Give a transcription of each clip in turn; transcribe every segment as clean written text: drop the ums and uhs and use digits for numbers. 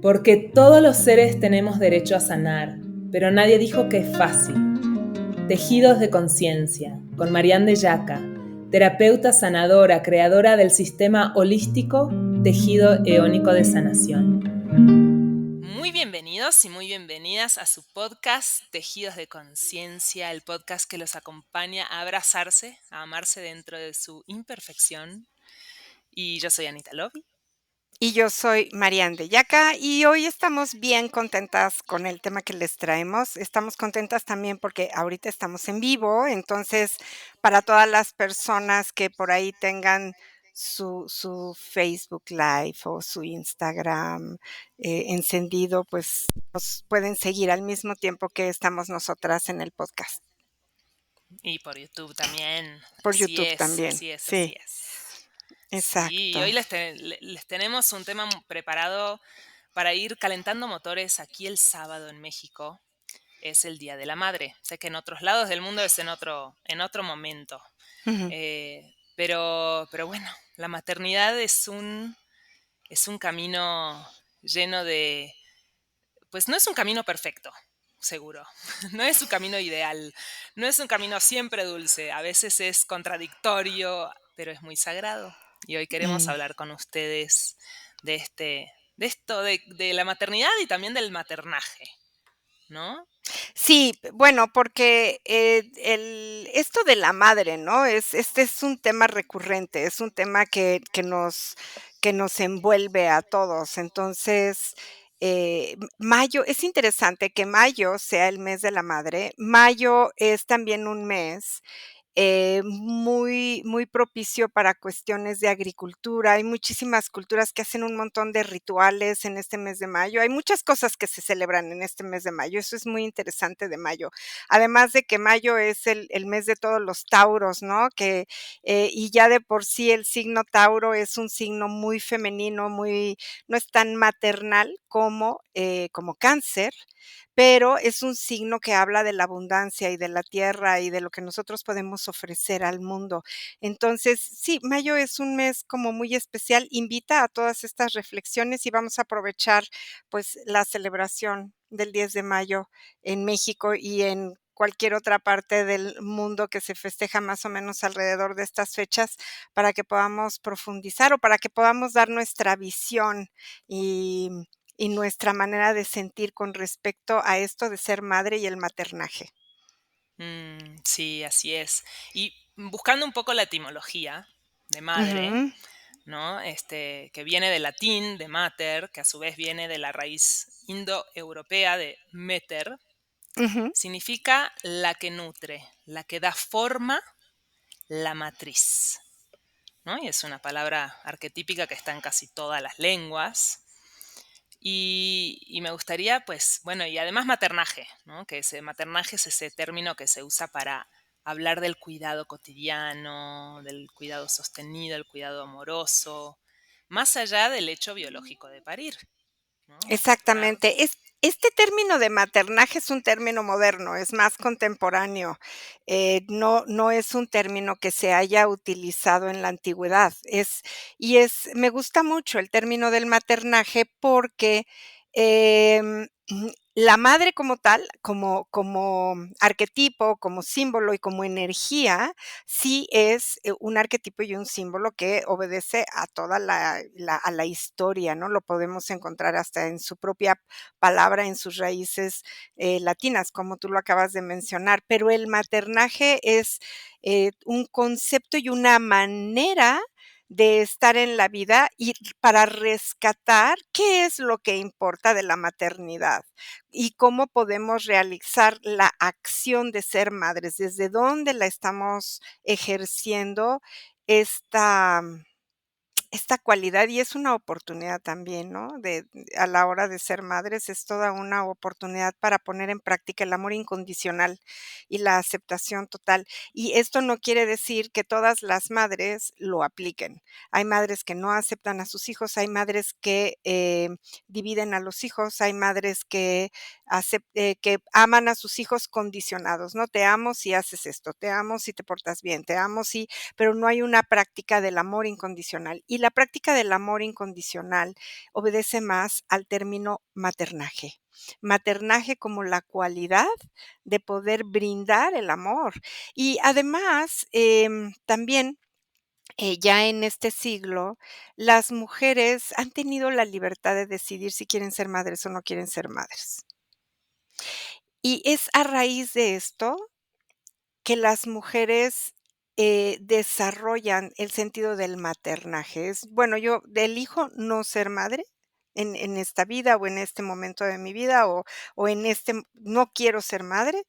Porque todos los seres tenemos derecho a sanar, pero nadie dijo que es fácil. Tejidos de conciencia, con Marianne de Yaca, terapeuta sanadora, creadora del sistema holístico Tejido Eónico de Sanación. Muy bienvenidos y muy bienvenidas a su podcast Tejidos de Conciencia, el podcast que los acompaña a abrazarse, a amarse dentro de su imperfección. Y yo soy Anita Lovi. Y yo soy Marianne de Yaca y hoy estamos bien contentas con el tema que les traemos. Estamos contentas también porque ahorita estamos en vivo, entonces para todas las personas que por ahí tengan su Facebook Live o su Instagram encendido, pues nos pueden seguir al mismo tiempo que estamos nosotras en el podcast. Y por YouTube también. Por Así YouTube es, también, así es, así sí, es. Sí, exacto. hoy les tenemos un tema preparado para ir calentando motores aquí el sábado en México. Es el Día de la Madre. Sé que en otros lados del mundo es en otro momento. Ujú. Pero bueno, la maternidad es un camino lleno de... Pues no es un camino perfecto, seguro. No es un camino ideal. No es un camino siempre dulce. A veces es contradictorio, pero es muy sagrado. Y hoy queremos Mm. hablar con ustedes de esto, de la maternidad y también del maternaje, ¿no? Sí, bueno, porque, esto de la madre, ¿no? Este es un tema recurrente, es un tema que nos envuelve a todos. Entonces, mayo es interesante que mayo sea el mes de la madre. Mayo es también un mes muy propicio para cuestiones de agricultura. Hay muchísimas culturas que hacen un montón de rituales en este mes de mayo. Hay muchas cosas que se celebran en este mes de mayo. Eso es muy interesante de mayo. Además de que mayo es el mes de todos los tauros, ¿no? Y ya de por sí el signo Tauro es un signo muy femenino, no es tan maternal como Cáncer, pero es un signo que habla de la abundancia y de la tierra y de lo que nosotros podemos ofrecer al mundo. Entonces, sí, mayo es un mes como muy especial, invita a todas estas reflexiones y vamos a aprovechar, pues, la celebración del 10 de mayo en México y en cualquier otra parte del mundo que se festeja más o menos alrededor de estas fechas, para que podamos profundizar o para que podamos dar nuestra visión y nuestra manera de sentir con respecto a esto de ser madre y el maternaje. Sí, así es. Y buscando un poco la etimología de madre, Ujú, ¿no? Que viene del latín, de mater, que a su vez viene de la raíz indoeuropea de meter, ujú. significa la que nutre, la que da forma, la matriz, ¿no? Y es una palabra arquetípica que está en casi todas las lenguas. Y me gustaría, pues, bueno, y además maternaje, ¿no? Que ese maternaje es ese término que se usa para hablar del cuidado cotidiano, del cuidado sostenido, el cuidado amoroso, más allá del hecho biológico de parir, ¿no? Maternar. Exactamente. Este término de maternaje es un término moderno, es más contemporáneo, no es un término que se haya utilizado en la antigüedad. Me gusta mucho el término del maternaje porque, la madre como tal, como arquetipo, como símbolo y como energía, sí es, un arquetipo y un símbolo que obedece a toda la historia, ¿no? Lo podemos encontrar hasta en su propia palabra, en sus raíces, latinas, como tú lo acabas de mencionar. Pero el maternaje es, un concepto y una manera de estar en la vida y para rescatar qué es lo que importa de la maternidad y cómo podemos realizar la acción de ser madres, desde dónde la estamos ejerciendo esta esta cualidad, y es una oportunidad también, ¿no? A la hora de ser madres, es toda una oportunidad para poner en práctica el amor incondicional y la aceptación total. Y esto no quiere decir que todas las madres lo apliquen. Hay madres que no aceptan a sus hijos, hay madres que, dividen a los hijos, hay madres que aman a sus hijos condicionados, ¿no? Te amo si haces esto, te amo si te portas bien, te amo si, pero no hay una práctica del amor incondicional. Y la práctica del amor incondicional obedece más al término maternaje. Maternaje como la cualidad de poder brindar el amor. Y además, también, ya en este siglo, las mujeres han tenido la libertad de decidir si quieren ser madres o no quieren ser madres. Y es a raíz de esto que las mujeres, desarrollan el sentido del maternaje. Es, bueno, yo elijo no ser madre en esta vida, o en este momento de mi vida, o en este no quiero ser madre,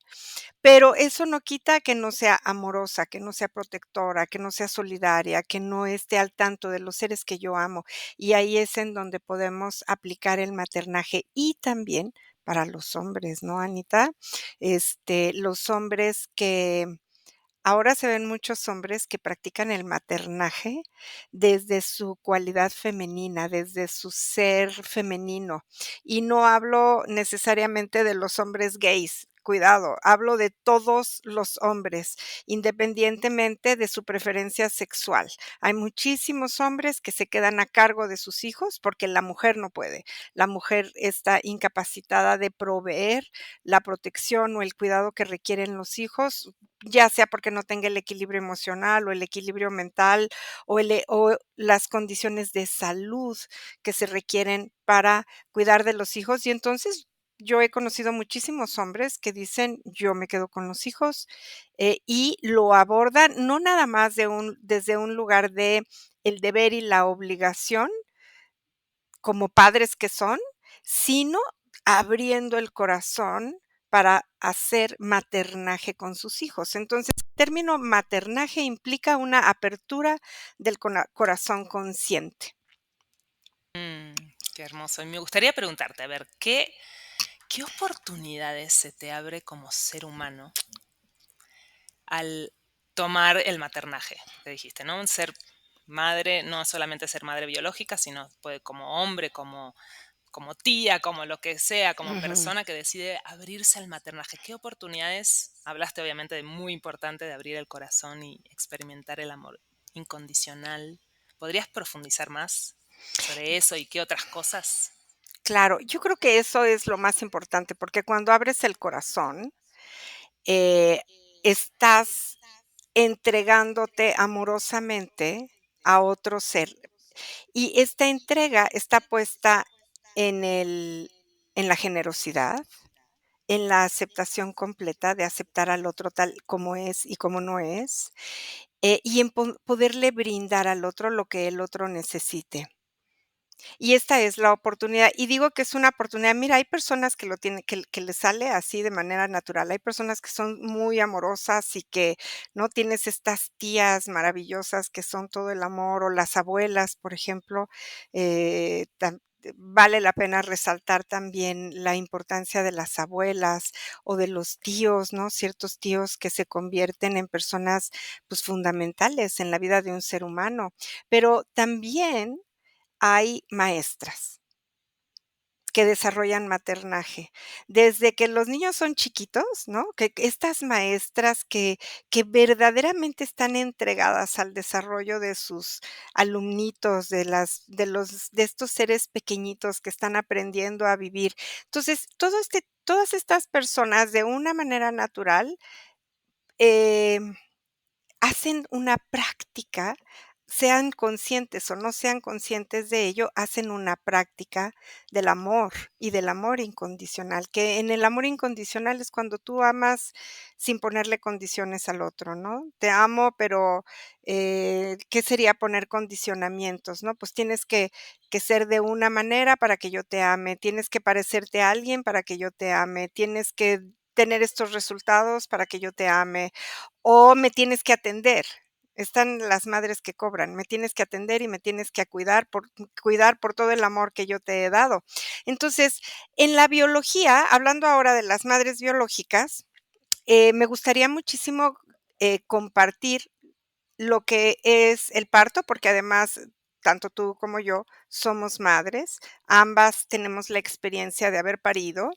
pero eso no quita que no sea amorosa, que no sea protectora, que no sea solidaria, que no esté al tanto de los seres que yo amo. Y ahí es en donde podemos aplicar el maternaje. Y también para los hombres, ¿no, Anita? Los hombres que ahora se ven muchos hombres que practican el maternaje desde su cualidad femenina, desde su ser femenino. Y no hablo necesariamente de los hombres gays, cuidado, hablo de todos los hombres, independientemente de su preferencia sexual. Hay muchísimos hombres que se quedan a cargo de sus hijos porque la mujer no puede. La mujer está incapacitada de proveer la protección o el cuidado que requieren los hijos, ya sea porque no tenga el equilibrio emocional o el equilibrio mental o las condiciones de salud que se requieren para cuidar de los hijos. Y entonces yo he conocido muchísimos hombres que dicen: "Yo me quedo con los hijos", y lo abordan no nada más desde un lugar de el deber y la obligación, como padres que son, sino abriendo el corazón para hacer maternaje con sus hijos. Entonces, el término maternaje implica una apertura del corazón consciente. Qué hermoso. Y me gustaría preguntarte, a ver, ¿qué oportunidades se te abre como ser humano al tomar el maternaje? Te dijiste, ¿no? Ser madre, no solamente ser madre biológica, sino puede como hombre, como tía, como lo que sea, como Ujú. persona que decide abrirse al maternaje. ¿Qué oportunidades? Hablaste obviamente de muy importante de abrir el corazón y experimentar el amor incondicional. ¿Podrías profundizar más sobre eso y qué otras cosas? Claro, yo creo que eso es lo más importante, porque cuando abres el corazón, estás entregándote amorosamente a otro ser. Y esta entrega está puesta en el en la generosidad, en la aceptación completa de aceptar al otro tal como es y como no es, y en poderle brindar al otro lo que el otro necesite. Y esta es la oportunidad, y digo que es una oportunidad. Mira, hay personas que lo tienen que les sale así de manera natural. Hay personas que son muy amorosas y que, ¿no? Tienes estas tías maravillosas que son todo el amor, o las abuelas, por ejemplo, vale la pena resaltar también la importancia de las abuelas o de los tíos, ¿no? Ciertos tíos que se convierten en personas, pues, fundamentales en la vida de un ser humano. Pero también hay maestras que desarrollan maternaje. Desde que los niños son chiquitos, ¿no? Que estas maestras que verdaderamente están entregadas al desarrollo de sus alumnitos, de estos seres pequeñitos que están aprendiendo a vivir. Entonces, todas estas personas, de una manera natural, em hacen una práctica, sean conscientes o no sean conscientes de ello, hacen una práctica del amor y del amor incondicional, que en el amor incondicional es cuando tú amas sin ponerle condiciones al otro, ¿no? Te amo, pero, ¿qué sería poner condicionamientos, no? Pues tienes que ser de una manera para que yo te ame, tienes que parecerte a alguien para que yo te ame, tienes que tener estos resultados para que yo te ame, o me tienes que atender. Están las madres que cobran, me tienes que atender y me tienes que cuidar por todo el amor que yo te he dado. Entonces, en la biología, hablando ahora de las madres biológicas, me gustaría muchísimo, compartir lo que es el parto, porque además, tanto tú como yo somos madres, ambas tenemos la experiencia de haber parido.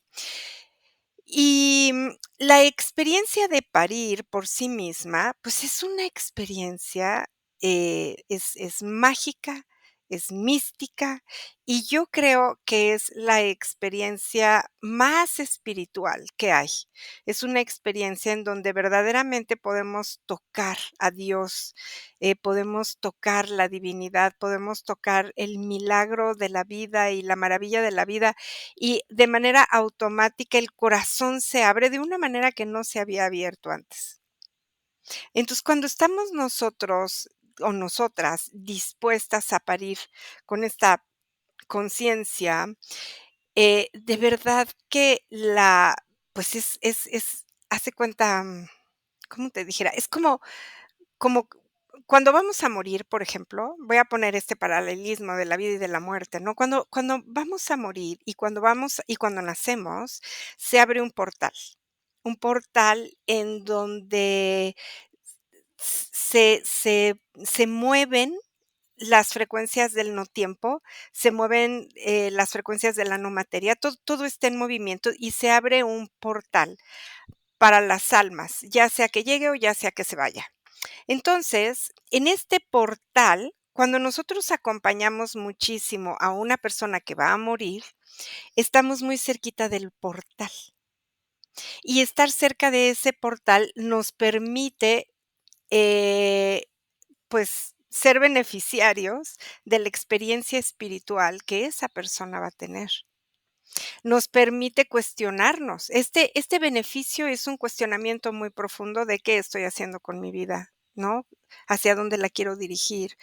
Y, la experiencia de parir por sí misma, pues, es una experiencia, es mágica, es mística y yo creo que es la experiencia más espiritual que hay. Es una experiencia en donde verdaderamente podemos tocar a Dios, podemos tocar la divinidad, podemos tocar el milagro de la vida y la maravilla de la vida, y de manera automática el corazón se abre de una manera que no se había abierto antes. Entonces, cuando estamos nosotros o nosotras dispuestas a parir con esta conciencia, de verdad que pues hace cuenta, ¿cómo te dijera? Es como cuando vamos a morir, por ejemplo, voy a poner este paralelismo de la vida y de la muerte, ¿no? Cuando vamos a morir y cuando nacemos, se abre un portal en donde se mueven las frecuencias del no tiempo, se mueven, las frecuencias de la no materia, todo está en movimiento y se abre un portal para las almas, ya sea que llegue o ya sea que se vaya. Entonces, en este portal, cuando nosotros acompañamos muchísimo a una persona que va a morir, estamos muy cerquita del portal. Y estar cerca de ese portal nos permite, eh, pues, ser beneficiarios de la experiencia espiritual que esa persona va a tener. Nos permite cuestionarnos. Este beneficio es un cuestionamiento muy profundo de qué estoy haciendo con mi vida, ¿no? Hacia dónde la quiero dirigir.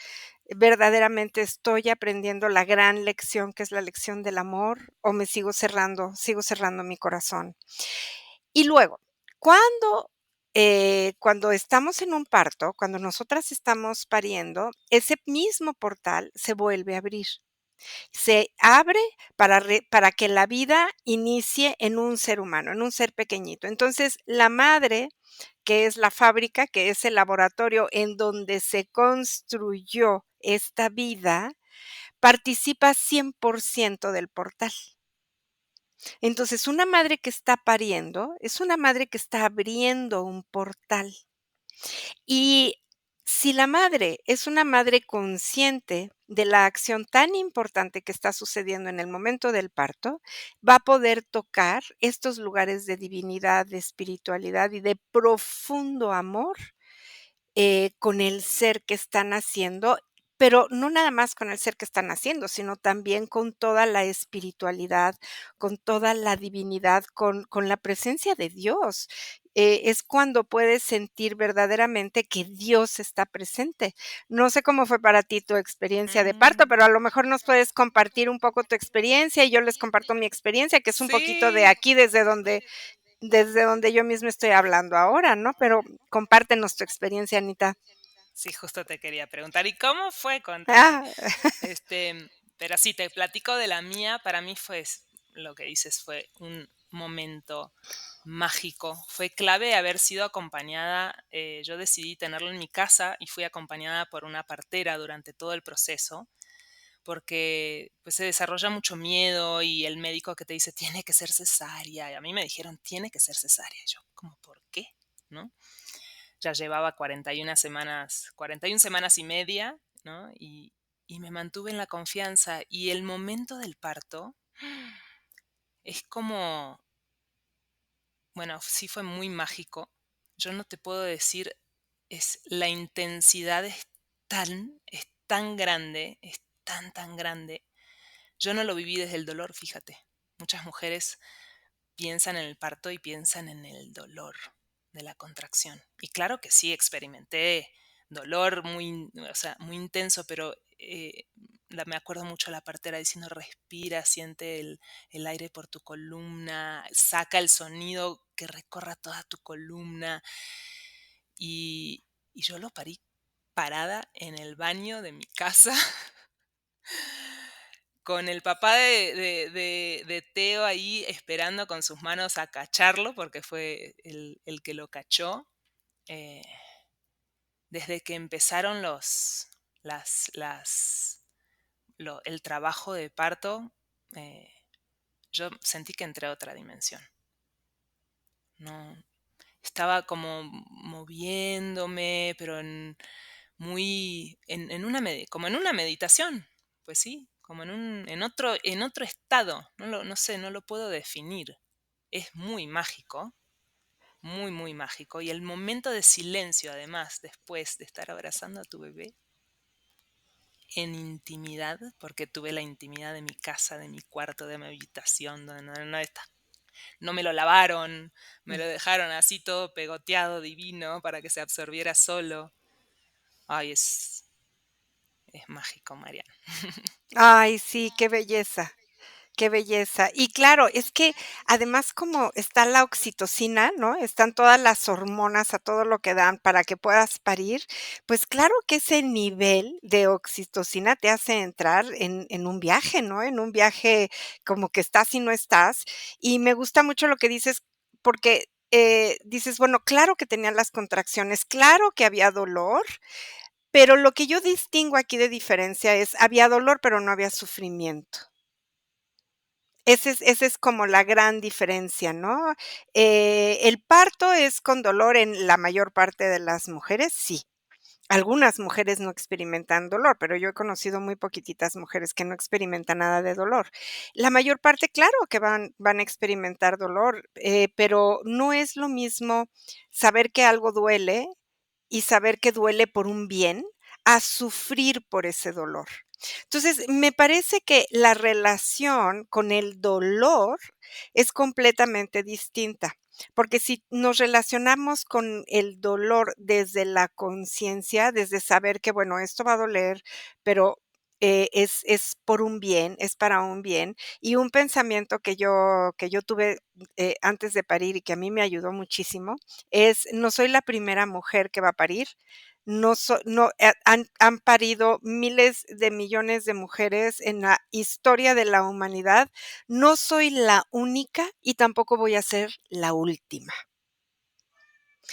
¿Verdaderamente estoy aprendiendo la gran lección que es la lección del amor o me sigo cerrando mi corazón? Y luego, cuando, cuando estamos en un parto, cuando nosotras estamos pariendo, ese mismo portal se vuelve a abrir. Se abre para que la vida inicie en un ser humano, en un ser pequeñito. Entonces, la madre, que es la fábrica, que es el laboratorio en donde se construyó esta vida, participa 100% del portal. Entonces, una madre que está pariendo es una madre que está abriendo un portal. Y si la madre es una madre consciente de la acción tan importante que está sucediendo en el momento del parto, va a poder tocar estos lugares de divinidad, de espiritualidad y de profundo amor con el ser que están haciendo, pero no nada más con el ser que están haciendo, sino también con toda la espiritualidad, con toda la divinidad, con la presencia de Dios. Es cuando puedes sentir verdaderamente que Dios está presente. No sé cómo fue para ti tu experiencia de parto, Mm, pero a lo mejor nos puedes compartir un poco tu experiencia y yo les comparto mi experiencia, que es un poquito de sí, aquí desde donde yo misma estoy hablando ahora, ¿no? Pero compártenos tu experiencia, Anita. sí, justo te quería preguntar, ¿y cómo fue? Contame. Ah, Pero sí, te platico de la mía. Para mí fue lo que dices, fue un momento mágico. Fue clave haber sido acompañada. Yo decidí tenerlo en mi casa y fui acompañada por una partera durante todo el proceso, porque pues se desarrolla mucho miedo y el médico que te dice tiene que ser cesárea. Y a mí me dijeron tiene que ser cesárea. Y yo, ¿cómo por qué? ¿No? Ya llevaba 41 semanas, 41 semanas y media, ¿no? Y me mantuve en la confianza. Y el momento del parto es como, bueno, sí fue muy mágico. Yo no te puedo decir, la intensidad es tan grande, es tan grande. Yo no lo viví desde el dolor, fíjate. Muchas mujeres piensan en el parto y piensan en el dolor de la contracción. Y claro que sí, experimenté dolor muy, o sea, muy intenso, pero me acuerdo mucho la partera diciendo, respira, siente el aire por tu columna, saca el sonido que recorra toda tu columna. Y yo lo parí parada en el baño de mi casa con el papá de Teo ahí esperando con sus manos a cacharlo, porque fue el que lo cachó. eh, Desde que empezaron el trabajo de parto, eh, yo sentí que entré a otra dimensión. No, estaba como moviéndome, pero como en una meditación. pues sí, como en otro estado, no sé, no lo puedo definir. Es muy mágico, muy, muy mágico. Y el momento de silencio, además, después de estar abrazando a tu bebé, en intimidad, porque tuve la intimidad de mi casa, de mi cuarto, de mi habitación, donde no me lo lavaron, me Mm. lo dejaron así todo pegoteado, divino, para que se absorbiera solo. Ay, es mágico, Mariana. Ay, sí, qué belleza. Qué belleza. Y claro, es que además como está la oxitocina, ¿no? Están todas las hormonas a todo lo que dan para que puedas parir, pues claro que ese nivel de oxitocina te hace entrar en un viaje, ¿no? En un viaje como que estás y no estás. Y me gusta mucho lo que dices porque, dices, bueno, claro que tenían las contracciones, claro que había dolor, pero lo que yo distingo aquí de diferencia es, había dolor, pero no había sufrimiento. Ese es como la gran diferencia, ¿no? El parto es con dolor en la mayor parte de las mujeres, sí. Algunas mujeres no experimentan dolor, pero yo he conocido muy poquititas mujeres que no experimentan nada de dolor. La mayor parte, claro que van a experimentar dolor, pero no es lo mismo saber que algo duele y saber que duele por un bien, a sufrir por ese dolor. Entonces, me parece que la relación con el dolor es completamente distinta, porque si nos relacionamos con el dolor desde la conciencia, desde saber que, bueno, esto va a doler, pero, es por un bien, es para un bien, y un pensamiento que yo tuve, antes de parir y que a mí me ayudó muchísimo, es: "No soy la primera mujer que va a parir, no, han parido miles de millones de mujeres en la historia de la humanidad. No soy la única y tampoco voy a ser la última".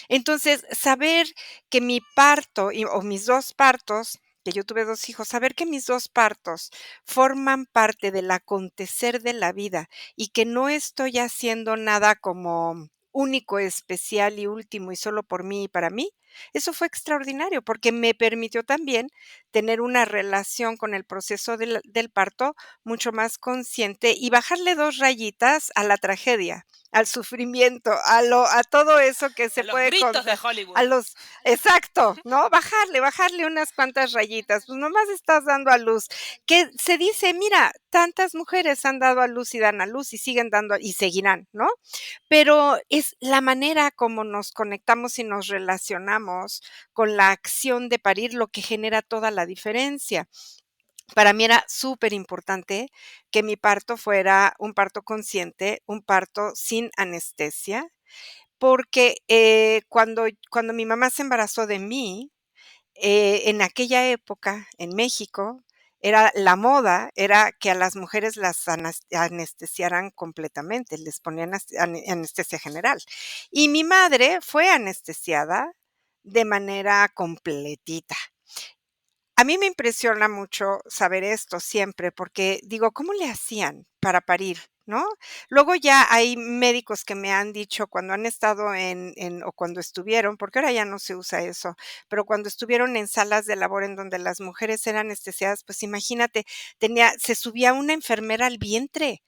Entonces, saber que mi parto o mis 2 partos, que yo tuve 2 hijos, saber que mis 2 partos forman parte del acontecer de la vida y que no estoy haciendo nada como único, especial y último y solo por mí y para mí, eso fue extraordinario, porque me permitió también tener una relación con el proceso del parto mucho más consciente y bajarle 2 rayitas a la tragedia, al sufrimiento, a todo eso que A se los puede gritos de contar, a Hollywood. los exacto, ¿no? Bajarle unas cuantas rayitas, pues nomás estás dando a luz. Que se dice, mira, tantas mujeres han dado a luz y dan a luz y siguen dando y seguirán, ¿no? Pero es la manera como nos conectamos y nos relacionamos con la acción de parir lo que genera toda la diferencia. Para mí era súper importante que mi parto fuera un parto consciente, un parto sin anestesia, porque, cuando mi mamá se embarazó de mí, en aquella época, en México, era la moda era que a las mujeres las anestesiaran completamente, les ponían anestesia general. Y mi madre fue anestesiada de manera completita. A mí me impresiona mucho saber esto siempre, porque digo, ¿cómo le hacían para parir?, ¿no? Luego ya hay médicos que me han dicho cuando han estado o cuando estuvieron, porque ahora ya no se usa eso, pero cuando estuvieron en salas de labor en donde las mujeres eran anestesiadas, pues imagínate, se subía una enfermera al vientre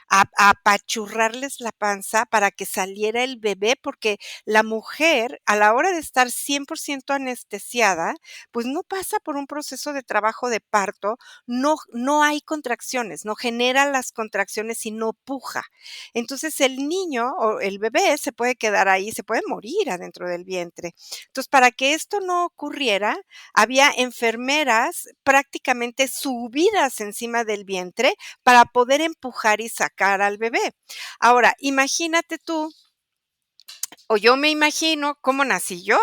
a apachurrarles la panza para que saliera el bebé, porque la mujer, a la hora de estar 100% anestesiada, pues no pasa por un proceso de trabajo de parto, no hay contracciones, no genera las contracciones y no puja. Entonces, el niño o el bebé se puede quedar ahí, se puede morir adentro del vientre. Entonces, para que esto no ocurriera, había enfermeras prácticamente subidas encima del vientre para poder empujar y sacar al bebé. Ahora, imagínate tú, o yo me imagino cómo nací yo,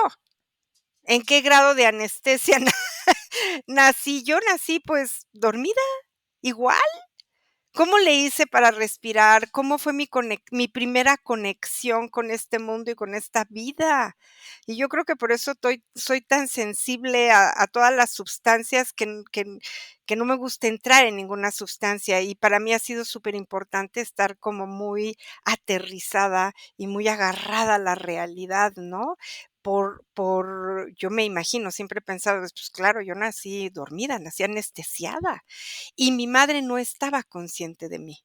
en qué grado de anestesia nací. Yo nací, pues, dormida, igual. ¿Cómo le hice para respirar? ¿Cómo fue mi primera conexión con este mundo y con esta vida? Y yo creo que por eso soy tan sensible a todas las sustancias que no me gusta entrar en ninguna sustancia, y para mí ha sido superimportante estar como muy aterrizada y muy agarrada a la realidad, ¿no? yo me imagino, siempre he pensado, pues claro, yo nací dormida, nací anestesiada y mi madre no estaba consciente de mí.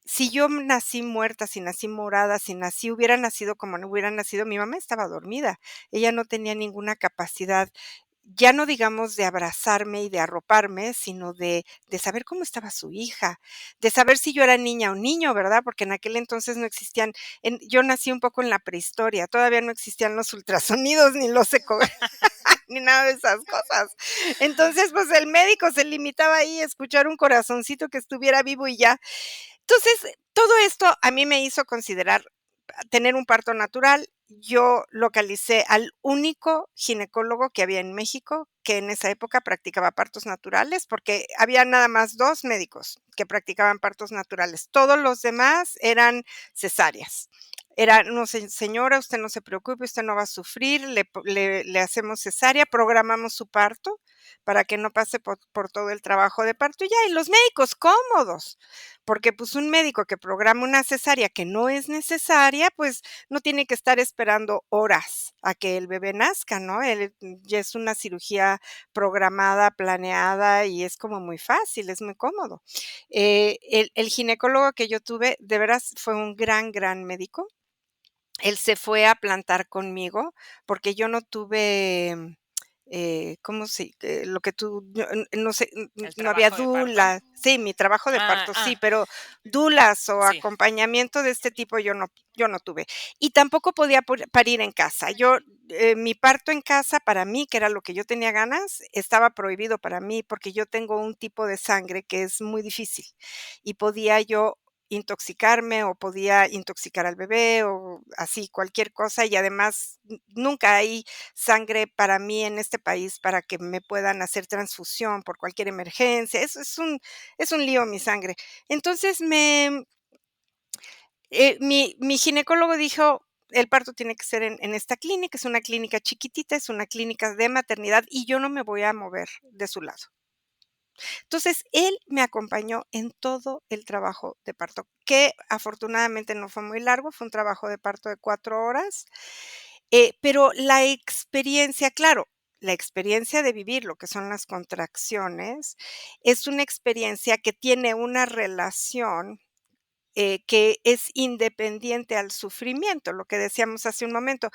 Si yo nací muerta, si nací morada, si nací hubiera nacido como no hubiera nacido, mi mamá estaba dormida. Ella no tenía ninguna capacidad, ya no digamos de abrazarme y de arroparme, sino de saber cómo estaba su hija, de saber si yo era niña o niño, ¿verdad? Porque en aquel entonces no existían, yo nací un poco en la prehistoria, todavía no existían los ultrasonidos ni los eco ni nada de esas cosas. Entonces, pues el médico se limitaba ahí a escuchar un corazoncito que estuviera vivo y ya. Entonces, todo esto a mí me hizo considerar tener un parto natural. Yo localicé al único ginecólogo que había en México, que en esa época practicaba partos naturales, porque había nada más 2 médicos que practicaban partos naturales. Todos los demás eran cesáreas. Era: "No, señora, usted no se preocupe, usted no va a sufrir, le hacemos cesárea, programamos su parto para que no pase por todo el trabajo de parto", y ya, y los médicos cómodos. Porque, pues, un médico que programa una cesárea que no es necesaria, pues, no tiene que estar esperando horas a que el bebé nazca, ¿no? Ya es una cirugía programada, planeada y es como muy fácil, es muy cómodo. El ginecólogo que yo tuve, de veras fue un gran, gran médico. Él se fue a plantar conmigo, porque yo no tuve, ¿cómo se lo que tú no sé, ¿El no había trabajo de parto? dula sí, mi trabajo de Ah, parto sí, ah, pero dulas o sí. acompañamiento de este tipo yo no tuve. Y tampoco podía parir en casa. Mi parto en casa para mí, que era lo que yo tenía ganas, estaba prohibido para mí, porque yo tengo un tipo de sangre que es muy difícil, y podía yo intoxicarme o podía intoxicar al bebé o así, cualquier cosa, y además nunca hay sangre para mí en este país para que me puedan hacer transfusión por cualquier emergencia. Eso es un lío mi sangre. Entonces mi ginecólogo dijo: "El parto tiene que ser en esta clínica, es una clínica chiquitita, es una clínica de maternidad y yo no me voy a mover de su lado". Entonces, él me acompañó en todo el trabajo de parto, que afortunadamente no fue muy largo, fue un trabajo de parto de 4 horas, pero la experiencia, claro, la experiencia de vivir lo que son las contracciones, es una experiencia que tiene una relación, que es independiente al sufrimiento, lo que decíamos hace un momento.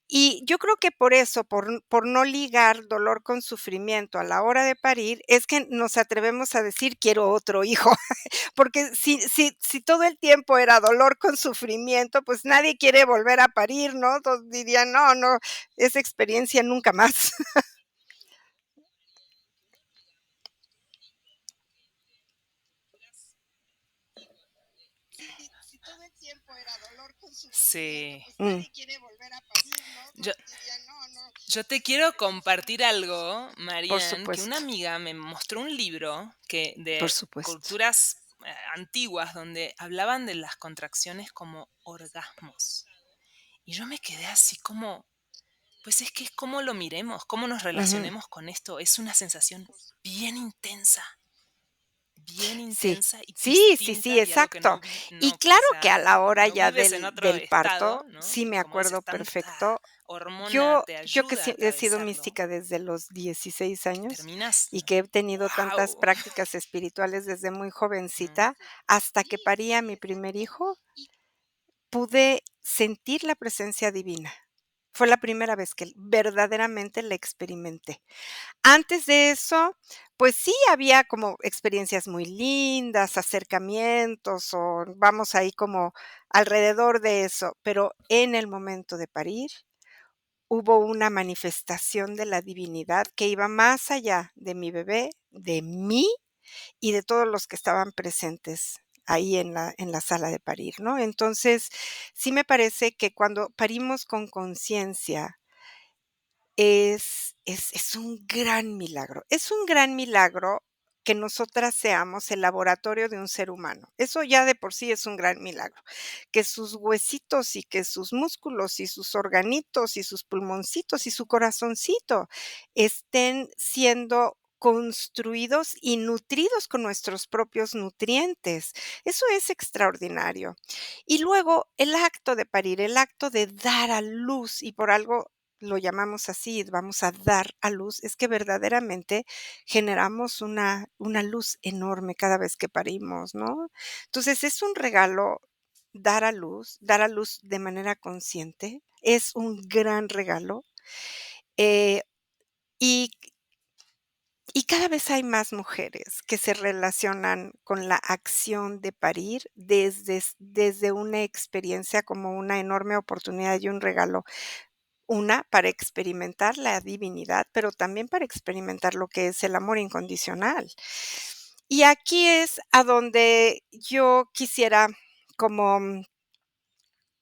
Y yo creo que por eso, por no ligar dolor con sufrimiento a la hora de parir, es que nos atrevemos a decir: "Quiero otro hijo", porque si todo el tiempo era dolor con sufrimiento, pues nadie quiere volver a parir, ¿no? Todos dirían: "No, no, esa experiencia nunca más". Si todo el tiempo era dolor con sufrimiento, Sí. pues nadie quiere volver a parir, ¿no? Yo, Todos dirían: "No, no, yo te quiero esa es compartir una". algo, Por Marian, que una supuesto, amiga me mostró un libro por de supuesto. culturas antiguas donde hablaban de las contracciones como orgasmos. Y yo me quedé así como, pues es que es como lo miremos, cómo nos Ujú. relacionemos con esto. Es una sensación bien intensa, bien Sí, intensa y sí, sí, sí, distinta y algo que exacto. Y no, o claro que a sea, la hora no ya vives en del otro del parto, estado, ¿no? sí Y me como dices, acuerdo tanta perfecto. hormona Yo te yo que ayuda a sí he sido atravesarlo, mística desde los 16 que años terminas, y que he tenido tantas wow. prácticas espirituales desde muy jovencita, hasta que parí a mi primer hijo, pude sentir la presencia divina. Fue la primera vez que verdaderamente la experimenté. Antes de eso, pues sí, había como experiencias muy lindas, acercamientos, o vamos ahí como alrededor de eso, pero en el momento de parir, hubo una manifestación de la divinidad que iba más allá de mi bebé, de mí y de todos los que estaban presentes ahí en la sala de parir, ¿no? Entonces, sí me parece que cuando parimos con conciencia, es un gran milagro. Es un gran milagro que nosotras seamos el laboratorio de un ser humano. Eso ya de por sí es un gran milagro. Que sus huesitos y que sus músculos y sus organitos y sus pulmoncitos y su corazoncito estén siendo construidos y nutridos con nuestros propios nutrientes. Eso es extraordinario. Y luego el acto de parir, el acto de dar a luz, y por algo lo llamamos así, vamos a dar a luz, es que verdaderamente generamos una luz enorme cada vez que parimos, ¿no? Entonces, es un regalo dar a luz de manera consciente, es un gran regalo, eh, y y cada vez hay más mujeres que se relacionan con la acción de parir desde una experiencia como una enorme oportunidad y un regalo. Una, para experimentar la divinidad, pero también para experimentar lo que es el amor incondicional. Y aquí es a donde yo quisiera como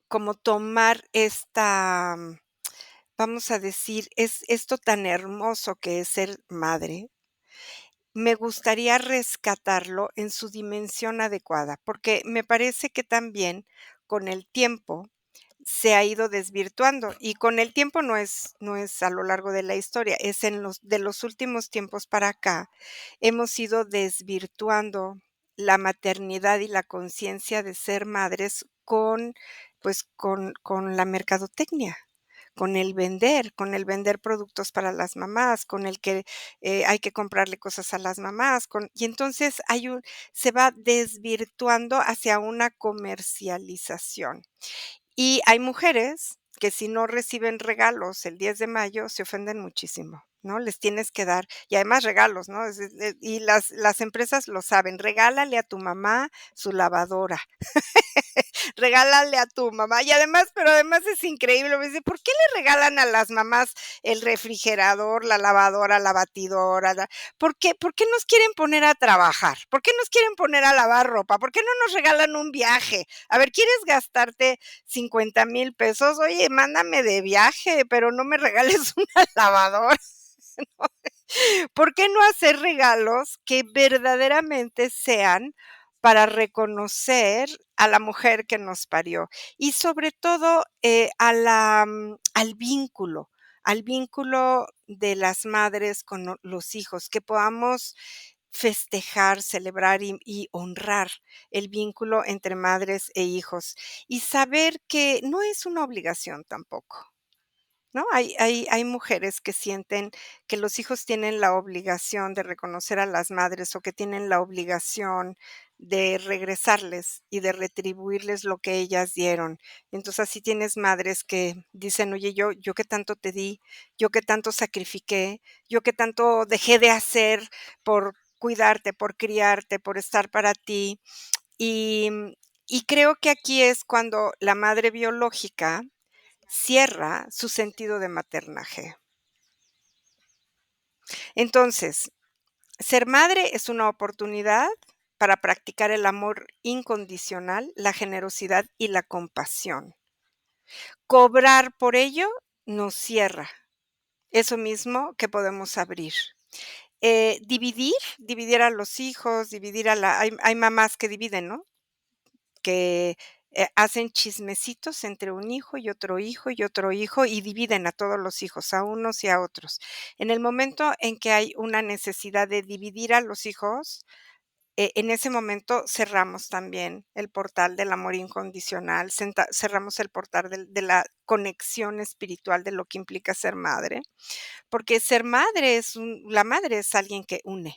como tomar esta, vamos a decir, es esto tan hermoso que es ser madre, me gustaría rescatarlo en su dimensión adecuada, porque me parece que también con el tiempo se ha ido desvirtuando, y con el tiempo no es a lo largo de la historia, es en los últimos tiempos para acá, hemos ido desvirtuando la maternidad y la conciencia de ser madres con, pues, con la mercadotecnia, con el vender productos para las mamás, con el que, hay que comprarle cosas a las mamás, y entonces se va desvirtuando hacia una comercialización. Y hay mujeres que si no reciben regalos el 10 de mayo se ofenden muchísimo, ¿no? Les tienes que dar y además regalos, ¿no? Y las empresas lo saben, regálale a tu mamá su lavadora. Regálale a tu mamá. Y además, pero además es increíble, me dice: "¿Por qué le regalan a las mamás el refrigerador, la lavadora, la batidora? ¿Por qué nos quieren poner a trabajar? ¿Por qué nos quieren poner a lavar ropa? ¿Por qué no nos regalan un viaje? A ver, ¿quieres gastarte 50,000 pesos? Oye, mándame de viaje, pero no me regales una lavadora". ¿Por qué no hacer regalos que verdaderamente sean para reconocer a la mujer que nos parió? Y sobre todo, al vínculo de las madres con los hijos, que podamos festejar, celebrar y honrar el vínculo entre madres e hijos, y saber que no es una obligación tampoco. ¿No? Hay mujeres que sienten que los hijos tienen la obligación de reconocer a las madres, o que tienen la obligación de regresarles y de retribuirles lo que ellas dieron. Entonces, así tienes madres que dicen: "Oye, yo qué tanto te di, yo qué tanto sacrifiqué, yo qué tanto dejé de hacer por cuidarte, por criarte, por estar para ti". Y, y creo que aquí es cuando la madre biológica cierra su sentido de maternaje. Entonces, ser madre es una oportunidad para practicar el amor incondicional, la generosidad y la compasión. Cobrar por ello nos cierra, eso mismo que podemos abrir. Dividir a los hijos, dividir a la hay mamás que dividen, ¿no? Que, hacen chismecitos entre un hijo y otro hijo y otro hijo, y dividen a todos los hijos, a unos y a otros. En el momento en que hay una necesidad de dividir a los hijos, en ese momento cerramos también el portal del amor incondicional, cerramos el portal de la conexión espiritual de lo que implica ser madre, porque ser madre la madre es alguien que une,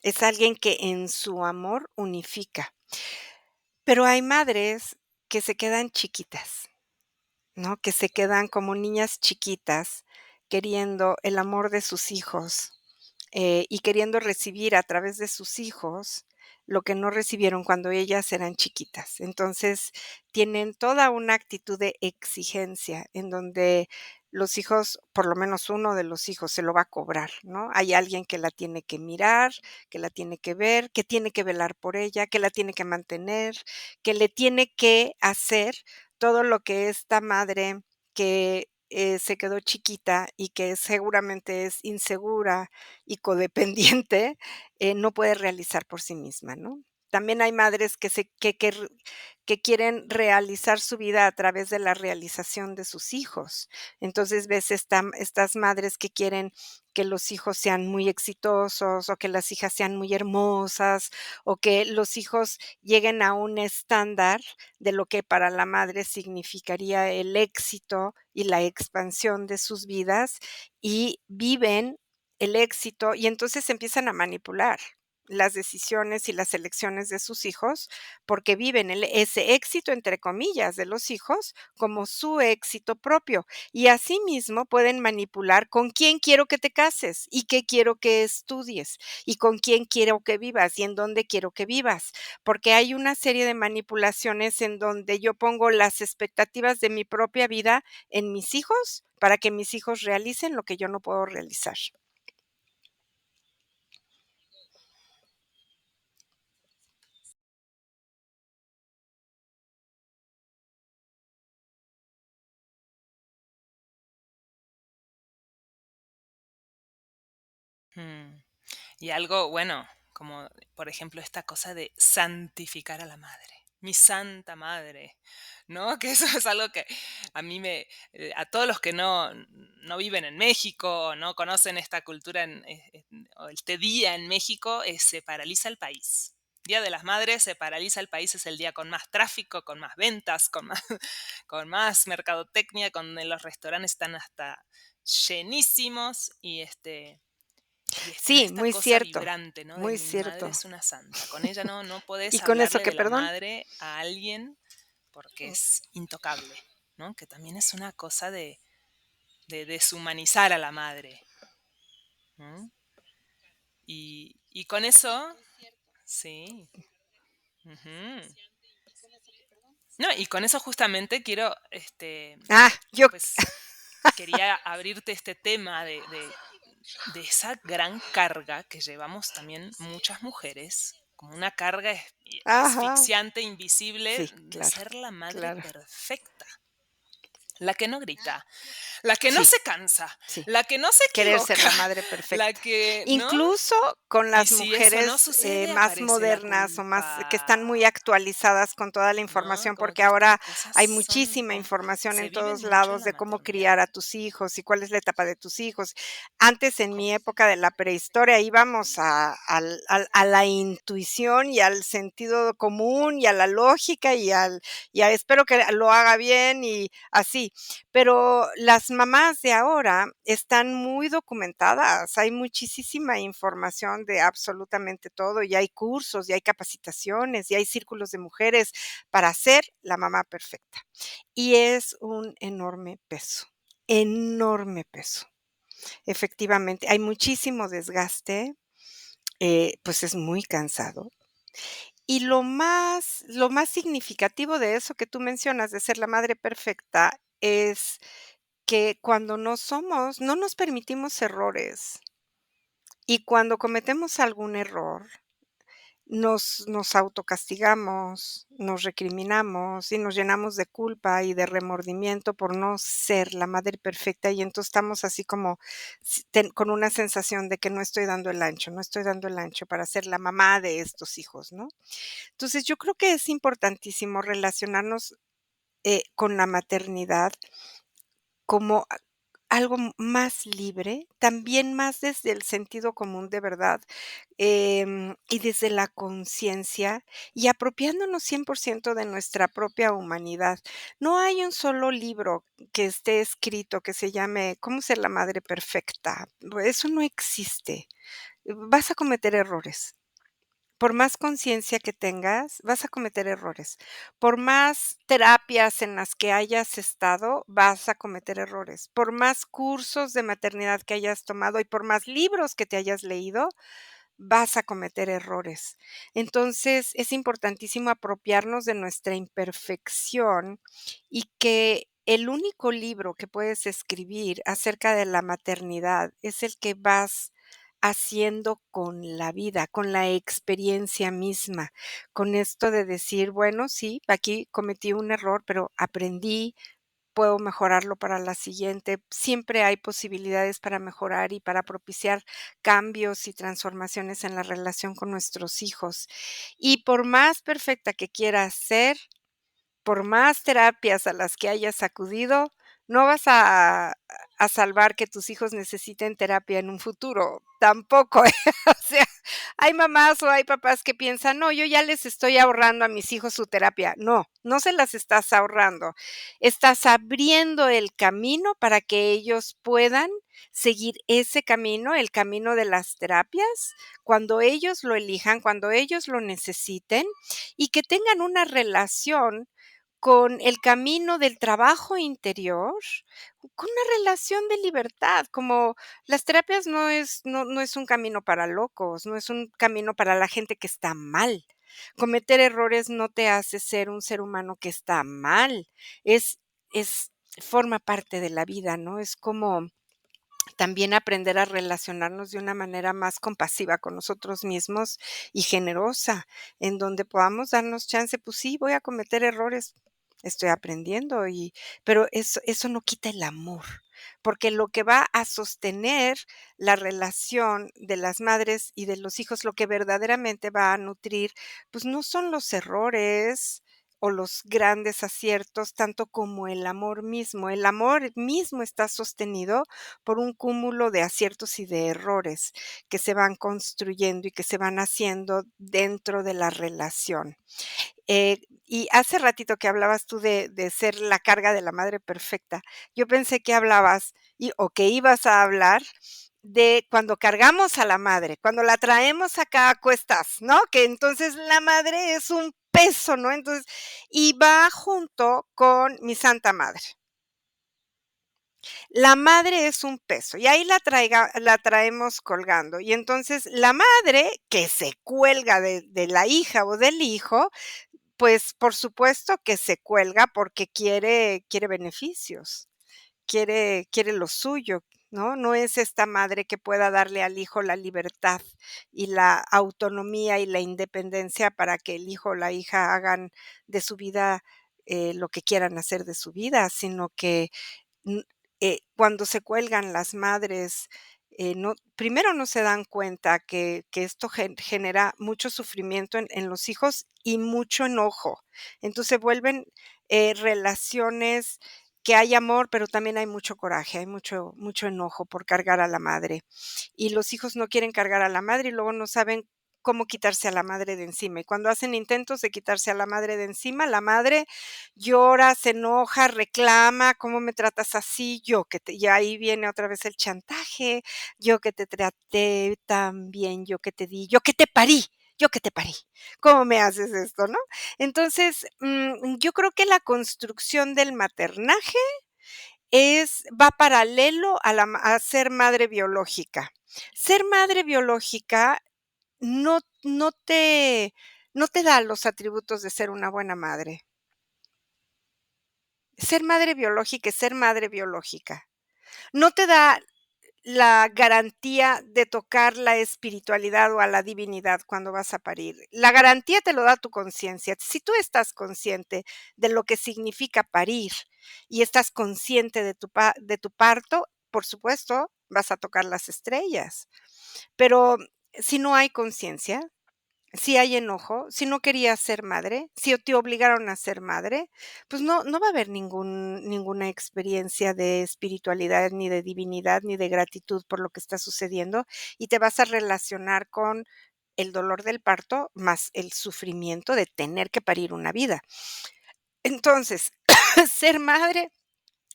es alguien que en su amor unifica. Pero hay madres que se quedan chiquitas, ¿no? Que se quedan como niñas chiquitas, queriendo el amor de sus hijos, y queriendo recibir a través de sus hijos lo que no recibieron cuando ellas eran chiquitas. Entonces, tienen toda una actitud de exigencia en donde los hijos, por lo menos uno de los hijos, se lo va a cobrar, ¿no? Hay alguien que la tiene que mirar, que la tiene que ver, que tiene que velar por ella, que la tiene que mantener, que le tiene que hacer todo lo que esta madre que, se quedó chiquita y que seguramente es insegura y codependiente, no puede realizar por sí misma, ¿no? también hay madres que quieren realizar su vida a través de la realización de sus hijos. Entonces, ves estas madres que quieren que los hijos sean muy exitosos, o que las hijas sean muy hermosas, o que los hijos lleguen a un estándar de lo que para la madre significaría el éxito y la expansión de sus vidas, y viven el éxito, y entonces empiezan a manipular las decisiones y las elecciones de sus hijos, porque viven ese éxito, entre comillas, de los hijos como su éxito propio. Y asimismo pueden manipular con quién quiero que te cases y qué quiero que estudies y con quién quiero que vivas y en dónde quiero que vivas, porque hay una serie de manipulaciones en donde yo pongo las expectativas de mi propia vida en mis hijos para que mis hijos realicen lo que yo no puedo realizar. Mm. Y algo, bueno, como por ejemplo esta cosa de santificar a la madre. Mi santa madre, ¿no? Que eso es algo que a mí a todos los que no viven en México o no conocen esta cultura o este día en México, se paraliza el país. Día de las Madres se paraliza el país, es el día con más tráfico, con más ventas, con más, con más mercadotecnia, con los restaurantes están hasta llenísimos y está Sí, esta cosa vibrante, ¿no? De muy mi madre cierto. es una santa. Con ella no ¿Y podés con eso hablarle qué, de la perdón? madre a alguien porque es intocable, ¿no? Que también es una cosa de deshumanizar a la madre. ¿No? Y con eso, sí. Ujú. No, y con eso justamente quiero, Ah, yo pues quería abrirte este tema de esa gran carga que llevamos también muchas mujeres, como una carga ajá. asfixiante, invisible, Sí, de claro, ser la madre claro. perfecta, la que no grita, la que no Sí, se cansa, sí. la que no se Querer ser equivoca, la madre la perfecta. que, ¿no? Incluso con Y las si eso no mujeres, sucede, más aparece la modernas o más que están muy culpa, actualizadas con toda la ¿no? información, Como porque que estas ahora cosas hay son, muchísima información se en viven todos mucho en lados la de cómo maternidad. criar a tus hijos y cuál es la etapa de tus hijos. Antes, en mi época de la prehistoria, íbamos a la intuición y al sentido común y a la lógica y a espero que lo haga bien y así. Pero las mamás de ahora están muy documentadas, hay muchísima información de absolutamente todo, y hay cursos, y hay capacitaciones, y hay círculos de mujeres para ser la mamá perfecta. Y es un enorme peso. Efectivamente, hay muchísimo desgaste, pues es muy cansado. Y lo más significativo de eso que tú mencionas, de ser la madre perfecta, es que cuando no nos permitimos errores, y cuando cometemos algún error, nos autocastigamos, nos recriminamos y nos llenamos de culpa y de remordimiento por no ser la madre perfecta, y entonces estamos así como con una sensación de que no estoy dando el ancho, no estoy dando el ancho para ser la mamá de estos hijos, ¿no? Entonces, yo creo que es importantísimo relacionarnos, con la maternidad como algo más libre, también más desde el sentido común de verdad, y desde la conciencia, y apropiándonos 100% de nuestra propia humanidad. No hay un solo libro que esté escrito que se llame ¿Cómo ser la madre perfecta? Eso no existe. Vas a cometer errores. Por más conciencia que tengas, vas a cometer errores. Por más terapias en las que hayas estado, vas a cometer errores. Por más cursos de maternidad que hayas tomado y por más libros que te hayas leído, vas a cometer errores. Entonces, es importantísimo apropiarnos de nuestra imperfección, y que el único libro que puedes escribir acerca de la maternidad es el que vas haciendo con la vida, con la experiencia misma, con esto de decir, bueno, sí, aquí cometí un error, pero aprendí, puedo mejorarlo para la siguiente. Siempre hay posibilidades para mejorar y para propiciar cambios y transformaciones en la relación con nuestros hijos. Y por más perfecta que quieras ser, por más terapias a las que hayas acudido, no vas a salvar que tus hijos necesiten terapia en un futuro, tampoco, O sea, hay mamás o hay papás que piensan: "No, yo ya les estoy ahorrando a mis hijos su terapia". No, no se las estás ahorrando. Estás abriendo el camino para que ellos puedan seguir ese camino, el camino de las terapias, cuando ellos lo elijan, cuando ellos lo necesiten, y que tengan una relación con el camino del trabajo interior, con una relación de libertad, como las terapias no es un camino para locos, no es un camino para la gente que está mal. Cometer errores no te hace ser un ser humano que está mal, es forma parte de la vida, ¿no? Es como también aprender a relacionarnos de una manera más compasiva con nosotros mismos y generosa, en donde podamos darnos chance, pues sí, voy a cometer errores, estoy aprendiendo pero eso no quita el amor, porque lo que va a sostener la relación de las madres y de los hijos, lo que verdaderamente va a nutrir, pues no son los errores o los grandes aciertos, tanto como el amor mismo. El amor mismo está sostenido por un cúmulo de aciertos y de errores que se van construyendo y que se van haciendo dentro de la relación. Y hace ratito que hablabas tú de ser la carga de la madre perfecta, yo pensé que hablabas o que ibas a hablar de cuando cargamos a la madre, cuando la traemos acá a cuestas, ¿no? Que entonces la madre es un peso, ¿no? Entonces, y va junto con mi santa madre. La madre es un peso y ahí la traemos colgando. Y entonces la madre que se cuelga de la hija o del hijo, pues por supuesto que se cuelga porque quiere beneficios, quiere lo suyo, ¿no? No es esta madre que pueda darle al hijo la libertad y la autonomía y la independencia para que el hijo o la hija hagan de su vida, lo que quieran hacer de su vida, sino que N cuando se cuelgan las madres, no primero no se dan cuenta que esto genera mucho sufrimiento en los hijos y mucho enojo. Entonces, se vuelven, relaciones que hay amor, pero también hay mucho coraje, hay mucho enojo por cargar a la madre. Y los hijos no quieren cargar a la madre y luego no saben cómo quitarse a la madre de encima. Y cuando hacen intentos de quitarse a la madre de encima, la madre llora, se enoja, reclama: "¿Cómo me tratas así? Yo que te", y ahí viene otra vez el chantaje: "Yo que te traté tan bien, yo que te di, yo que te parí, ¿cómo me haces esto?", ¿no? Entonces, yo creo que la construcción del maternaje va paralelo a ser madre biológica. Ser madre biológica no te da los atributos de ser una buena madre. Ser madre biológica es ser madre biológica. No te da la garantía de tocar la espiritualidad o a la divinidad cuando vas a parir. La garantía te lo da tu conciencia. Si tú estás consciente de lo que significa parir y estás consciente de tu parto, por supuesto, vas a tocar las estrellas. Pero si no hay conciencia, si hay enojo, si no querías ser madre, si te obligaron a ser madre, pues no va a haber ninguna experiencia de espiritualidad, ni de divinidad, ni de gratitud por lo que está sucediendo, y te vas a relacionar con el dolor del parto, más el sufrimiento de tener que parir una vida. Entonces, ser madre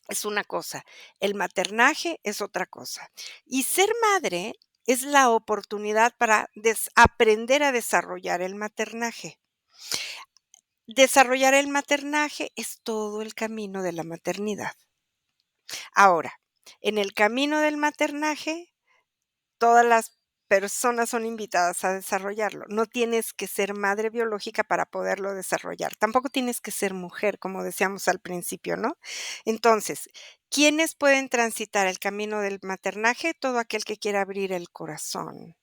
es una cosa, el maternaje es otra cosa. Y ser madre es la oportunidad para aprender a desarrollar el maternaje. Desarrollar el maternaje es todo el camino de la maternidad. Ahora, en el camino del maternaje, todas las personas son invitadas a desarrollarlo. No tienes que ser madre biológica para poderlo desarrollar. Tampoco tienes que ser mujer, como decíamos al principio, ¿no? Entonces, ¿quiénes pueden transitar el camino del maternaje? Todo aquel que quiera abrir el corazón,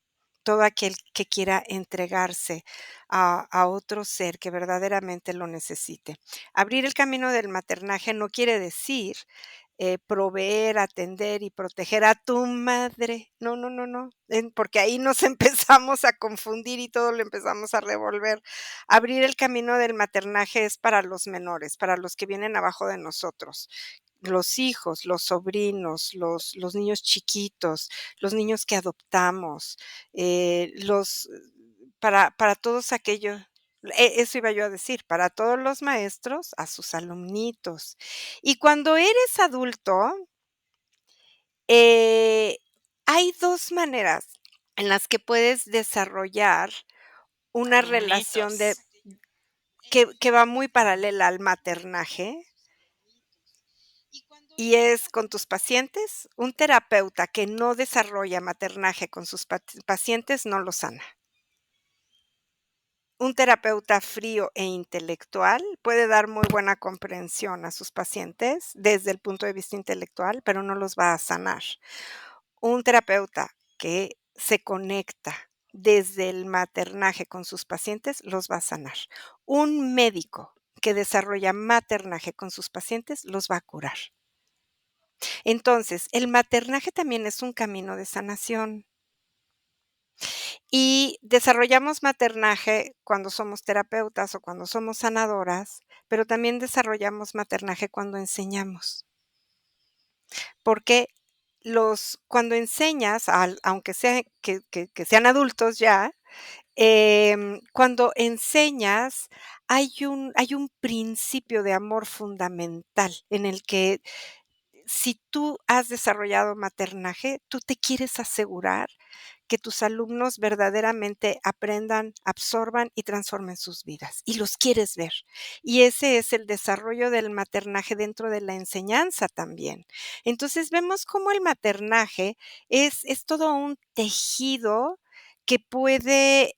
todo aquel que quiera entregarse a otro ser que verdaderamente lo necesite. Abrir el camino del maternaje no quiere decir proveer, atender y proteger a tu madre. No, no, no, no, porque ahí nos empezamos a confundir y todo lo empezamos a revolver. Abrir el camino del maternaje es para los menores, para los que vienen abajo de nosotros, los hijos, los sobrinos, los niños chiquitos, los niños que adoptamos, los para todos aquellos eso iba yo a decir, para todos los maestros, a sus alumnitos. Y cuando eres adulto, eh, hay 2 maneras en las que puedes desarrollar una relación de Alumnitos. que va muy paralela al maternaje, y es con tus pacientes. Un terapeuta que no desarrolla maternaje con sus pacientes no lo sana. Un terapeuta frío e intelectual puede dar muy buena comprensión a sus pacientes desde el punto de vista intelectual, pero no los va a sanar. Un terapeuta que se conecta desde el maternaje con sus pacientes los va a sanar. Un médico que desarrolla maternaje con sus pacientes los va a curar. Entonces, el maternaje también es un camino de sanación. Y desarrollamos maternaje cuando somos terapeutas o cuando somos sanadoras, pero también desarrollamos maternaje cuando enseñamos. Porque cuando enseñas, aunque sea que sean adultos ya, cuando enseñas hay un principio de amor fundamental en el que si tú has desarrollado maternaje, tú te quieres asegurar que tus alumnos verdaderamente aprendan, absorban y transformen sus vidas, y los quieres ver. Y ese es el desarrollo del maternaje dentro de la enseñanza también. Entonces, vemos cómo el maternaje es todo un tejido que puede,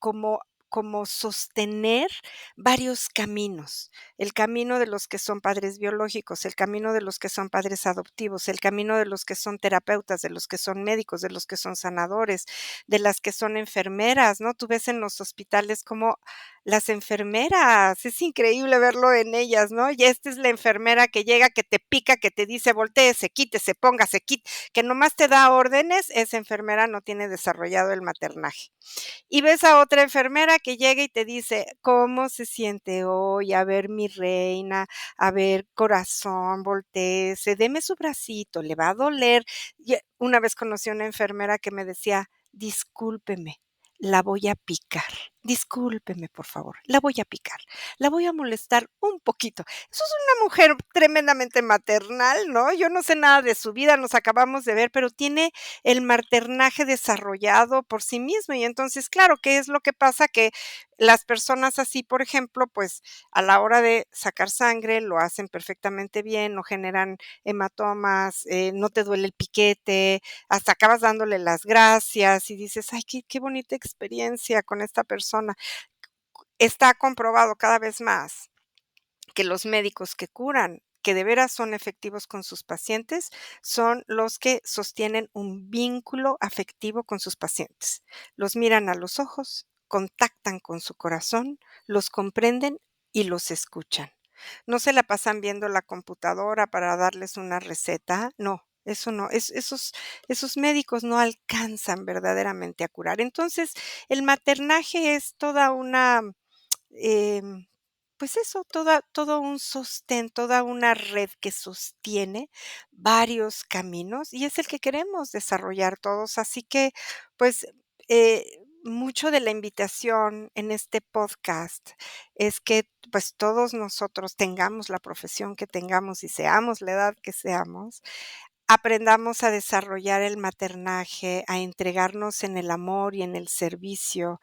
como sostener varios caminos. El camino de los que son padres biológicos, el camino de los que son padres adoptivos, el camino de los que son terapeutas, de los que son médicos, de los que son sanadores, de las que son enfermeras, ¿no? Tú ves en los hospitales como las enfermeras, es increíble verlo en ellas, ¿no? Y esta es la enfermera que llega, que te pica, que te dice voltéese, quítese, póngase, que nomás te da órdenes, esa enfermera no tiene desarrollado el maternaje. Y ves a otra enfermera que llega y te dice: "¿Cómo se siente hoy? A ver, mi reina, a ver, corazón, voltéese, deme su bracito, le va a doler". Y, una vez conocí a una enfermera que me decía: "Discúlpeme, la voy a picar. Discúlpeme, por favor, la voy a picar, la voy a molestar un poquito". Eso es una mujer tremendamente maternal, ¿no? Yo no sé nada de su vida, nos acabamos de ver, pero tiene el maternaje desarrollado por sí mismo. Y entonces, claro, ¿qué es lo que pasa? Que las personas así, por ejemplo, pues a la hora de sacar sangre lo hacen perfectamente bien, no generan hematomas, no te duele el piquete, hasta acabas dándole las gracias y dices, ay, qué bonita experiencia con esta persona. Está comprobado cada vez más que los médicos que curan, que de veras son efectivos con sus pacientes, son los que sostienen un vínculo afectivo con sus pacientes. Los miran a los ojos, contactan con su corazón, los comprenden y los escuchan. No se la pasan viendo la computadora para darles una receta, no. Eso no, esos médicos no alcanzan verdaderamente a curar. Entonces, el maternaje es toda una, em, pues eso, todo un sostén, toda una red que sostiene varios caminos y es el que queremos desarrollar todos. Así que, pues, mucho de la invitación en este podcast es que, pues, todos nosotros tengamos la profesión que tengamos y seamos la edad que seamos, aprendamos a desarrollar el maternaje, a entregarnos en el amor y en el servicio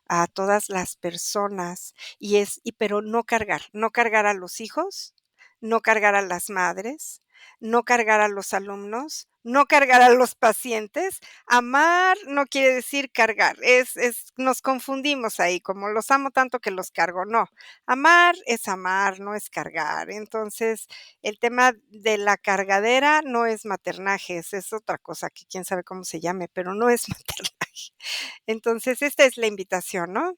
a todas las personas, pero no cargar a los hijos, no cargar a las madres, no cargar a los alumnos, no cargar a los pacientes. Amar no quiere decir cargar, nos confundimos ahí, como los amo tanto que los cargo, no. Amar, no es cargar. Entonces, el tema de la cargadera no es maternaje, es otra cosa que quién sabe cómo se llame, pero no es maternaje. Entonces, esta es la invitación, ¿no?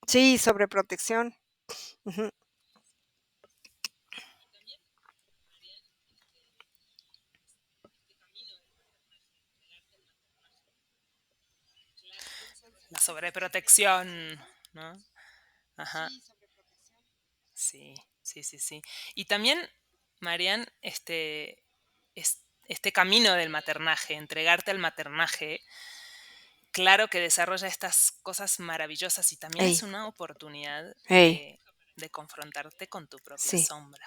Sí, sobreprotección. Ujú. La sobreprotección, ¿no? Ajá, sí, sí, sí, sí. Y también, Marian, este camino del maternaje, entregarte al maternaje, claro que desarrolla estas cosas maravillosas y también es Ey, una oportunidad ey, de confrontarte con tu propia sí, sombra,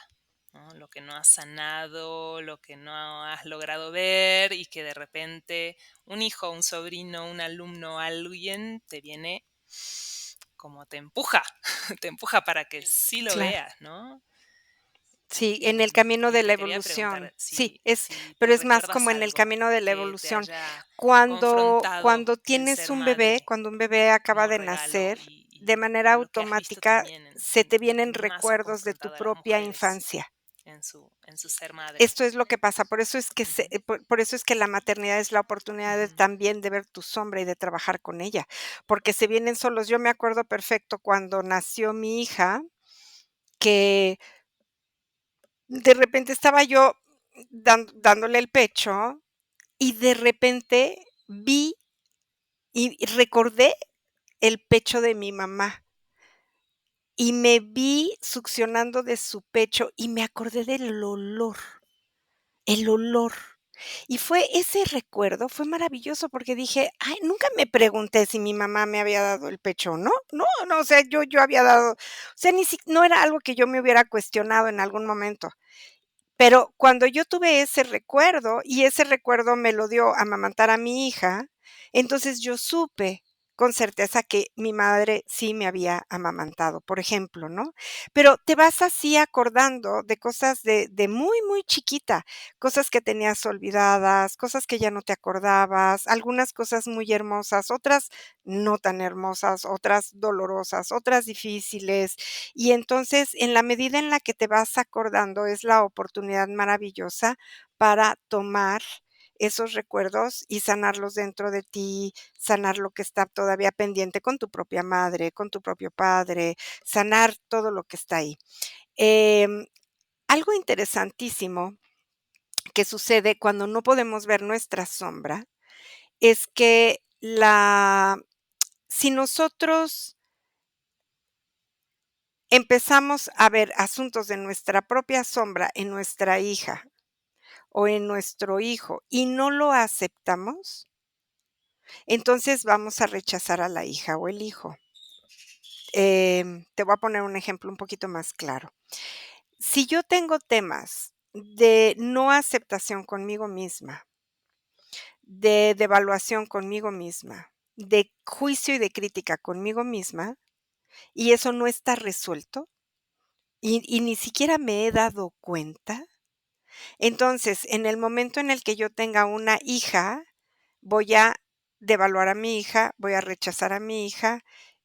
¿no? Lo que no has sanado, lo que no has logrado ver y que de repente un hijo, un sobrino, un alumno, alguien te viene como te empuja, te empuja para que sí lo claro. veas, ¿no? Sí, en el camino Y de te la quería evolución. preguntar Sí, si pero tú es más como recuerdas en el algo camino de la que te evolución. haya Cuando confrontado el tienes ser un bebé, madre cuando un bebé acaba como de regalo nacer, de manera y lo que has visto automática también se te lo que vienen más ha recuerdos de tu confrontado a las propia mujeres infancia. en su ser madre. Esto es lo que pasa, por eso es que Ujú, por eso es que la maternidad es la oportunidad de ujú. también de ver tu sombra y de trabajar con ella, porque se vienen solos. Yo me acuerdo perfecto cuando nació mi hija, que de repente estaba yo dándole el pecho y de repente vi y recordé el pecho de mi mamá y me vi succionando de su pecho y me acordé del olor, el olor. Y fue ese recuerdo, fue maravilloso porque dije: "Ay, nunca me pregunté si mi mamá me había dado el pecho o no". No, no, o sea, yo había dado, o sea, ni si no era algo que yo me hubiera cuestionado en algún momento. Pero cuando yo tuve ese recuerdo, y ese recuerdo me lo dio amamantar a mi hija, entonces yo supe con certeza que mi madre sí me había amamantado, por ejemplo, ¿no? Pero te vas así acordando de cosas de muy, muy chiquita, cosas que tenías olvidadas, cosas que ya no te acordabas, algunas cosas muy hermosas, otras no tan hermosas, otras dolorosas, otras difíciles, y entonces, en la medida en la que te vas acordando, es la oportunidad maravillosa para tomar esos recuerdos y sanarlos dentro de ti, sanar lo que está todavía pendiente con tu propia madre, con tu propio padre, sanar todo lo que está ahí. Em, Algo interesantísimo que sucede cuando no podemos ver nuestra sombra es que la si nosotros empezamos a ver asuntos de nuestra propia sombra en nuestra hija o en nuestro hijo y no lo aceptamos, entonces vamos a rechazar a la hija o el hijo. Te voy a poner un ejemplo un poquito más claro. Si yo tengo temas de no aceptación conmigo misma, de devaluación conmigo misma, de juicio y de crítica conmigo misma, y eso no está resuelto, y ni siquiera me he dado cuenta. Entonces, en el momento en el que yo tenga una hija, voy a devaluar a mi hija, voy a rechazar a mi hija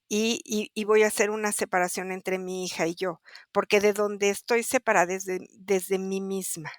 y voy a hacer una separación entre mi hija y yo, porque de donde estoy separada es desde mí misma.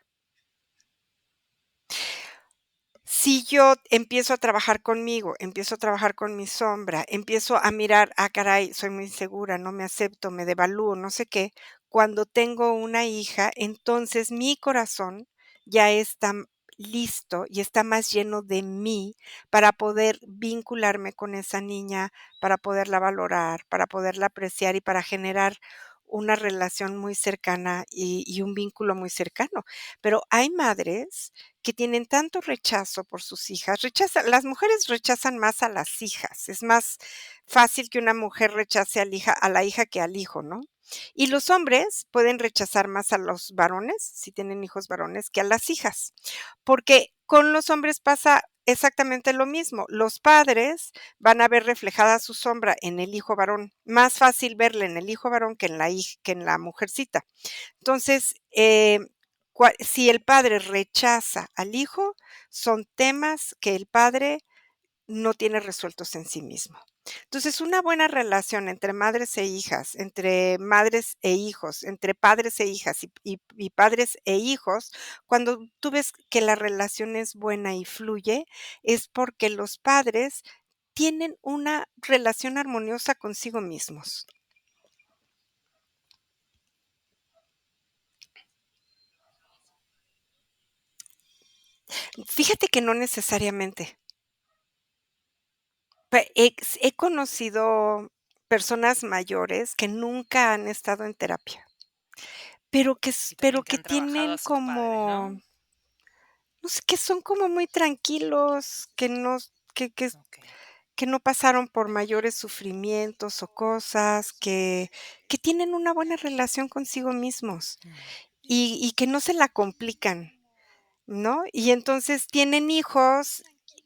Si yo empiezo a trabajar conmigo, empiezo a trabajar con mi sombra, empiezo a mirar, ah, caray, soy muy insegura, no me acepto, me devalúo, no sé qué. Cuando tengo una hija, entonces mi corazón ya está listo y está más lleno de mí para poder vincularme con esa niña, para poderla valorar, para poderla apreciar y para generar una relación muy cercana y un vínculo muy cercano. Pero hay madres que tienen tanto rechazo por sus hijas, las mujeres rechazan más a las hijas, es más fácil que una mujer rechace a la hija que al hijo, ¿no? Y los hombres pueden rechazar más a los varones, si tienen hijos varones, que a las hijas, porque con los hombres pasa exactamente lo mismo. Los padres van a ver reflejada su sombra en el hijo varón, más fácil verla en el hijo varón que que en la mujercita. Entonces, si el padre rechaza al hijo, son temas que el padre no tiene resueltos en sí mismo. Entonces, una buena relación entre madres e hijas, entre madres e hijos, entre padres e hijas y padres e hijos, cuando tú ves que la relación es buena y fluye, es porque los padres tienen una relación armoniosa consigo mismos. Fíjate que no necesariamente. He conocido personas mayores que nunca han estado en terapia, Y pero también que que han trabajado tienen a sus padres, como, ¿no? no sé, que son como muy tranquilos, Okey. que no pasaron por mayores sufrimientos o cosas, que tienen una buena relación consigo mismos Mm. y que no se la complican, ¿no? Y entonces tienen hijos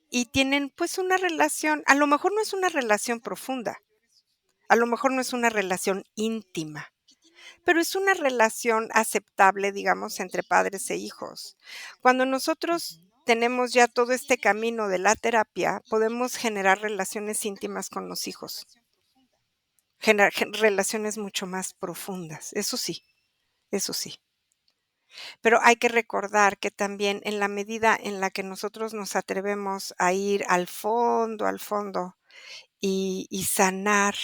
y tienen, pues, una relación, a lo mejor no es una relación profunda, a lo mejor no es una relación íntima, pero es una relación aceptable, digamos, entre padres e hijos. Cuando nosotros Ujú. tenemos ya todo este camino de la terapia, podemos generar relaciones íntimas con los hijos, relaciones mucho más profundas, eso sí. Pero hay que recordar que también en la medida en la que nosotros nos atrevemos a ir al fondo y sanar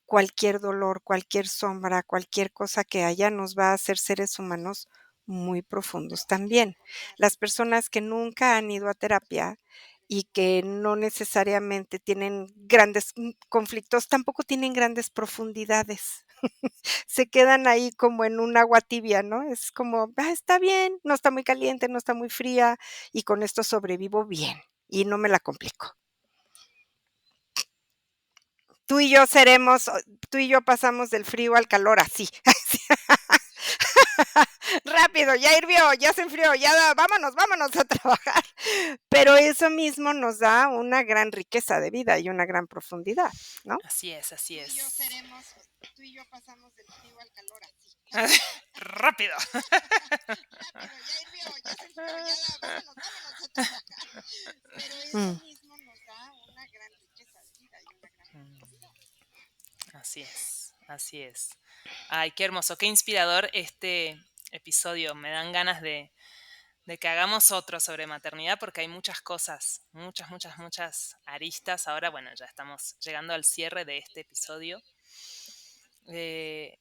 cualquier dolor, cualquier sombra, cualquier cosa que haya, nos va a hacer seres humanos muy profundos también. Las personas que nunca han ido a terapia y que no necesariamente tienen grandes conflictos, tampoco tienen grandes profundidades. Se quedan ahí como en un agua tibia, ¿no? Es como, está bien, no está muy caliente, no está muy fría y con esto sobrevivo bien y no me la complico. Tú y yo seremos, tú y yo pasamos del frío al calor así. Rápido, ya hirvió, ya se enfrió, vámonos, vámonos a trabajar. Pero eso mismo nos da una gran riqueza de vida y una gran profundidad, ¿no? Así es, así Tú y yo es. seremos, tú y yo pasamos del frío al calor así. Rápido. Rápido, ya hirvió, ya se enfrió, vámonos, vámonos a trabajar. Pero eso mismo nos da una gran riqueza de vida y una gran Mm, profundidad. así es, así es. Ay, qué hermoso, qué inspirador este episodio. Me dan ganas de que hagamos otro sobre maternidad porque hay muchas cosas, muchas, muchas, muchas aristas. Ahora, bueno, ya estamos llegando al cierre de este episodio. Eh,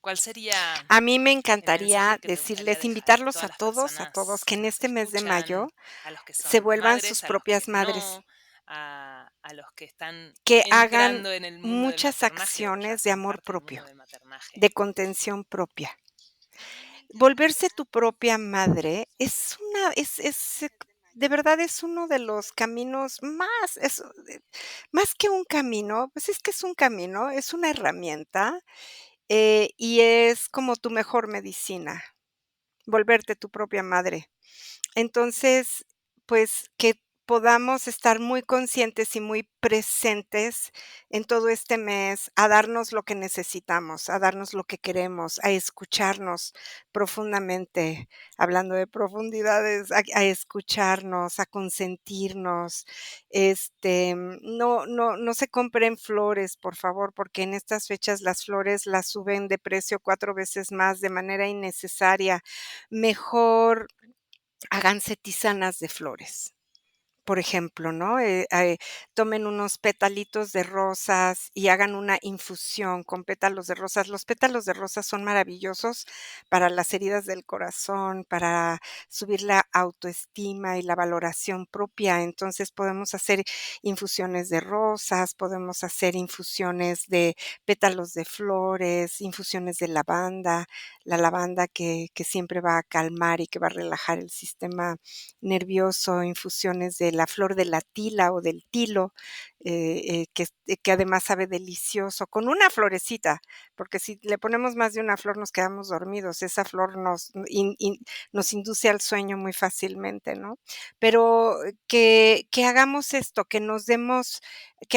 ¿Cuál sería A mí me el mensaje encantaría que te gustaría decirles, dejar a invitarlos todas las a todos, personas que que en nos este mes de mayo escuchan, a los que se son vuelvan sus madres, a los que propias madres, no, a los que están que hagan entrando en el mundo del muchas maternaje o ya acciones de son amor parte del mundo propio, del maternaje? de contención propia. Volverse tu propia madre de verdad es uno de los caminos más que un camino, pues es que es un camino, es una herramienta, y es como tu mejor medicina, volverte tu propia madre. Entonces, pues, que podamos estar muy conscientes y muy presentes en todo este mes, a darnos lo que necesitamos, a darnos lo que queremos, a escucharnos profundamente, hablando de profundidades, a escucharnos, a consentirnos. No se compren flores, por favor, porque en estas fechas las flores las suben de precio 4 veces más de manera innecesaria. Mejor háganse tisanas de flores. Por ejemplo, ¿no? Tomen unos petalitos de rosas y hagan una infusión con pétalos de rosas. Los pétalos de rosas son maravillosos para las heridas del corazón, para subir la autoestima y la valoración propia. Entonces, podemos hacer infusiones de rosas, podemos hacer infusiones de pétalos de flores, infusiones de lavanda, la lavanda que siempre va a calmar y que va a relajar el sistema nervioso, infusiones de la flor de la tila o del tilo, que además sabe delicioso, con una florecita, porque si le ponemos más de una flor nos quedamos dormidos, esa flor nos induce al sueño muy fácilmente, ¿no? Pero que hagamos esto, que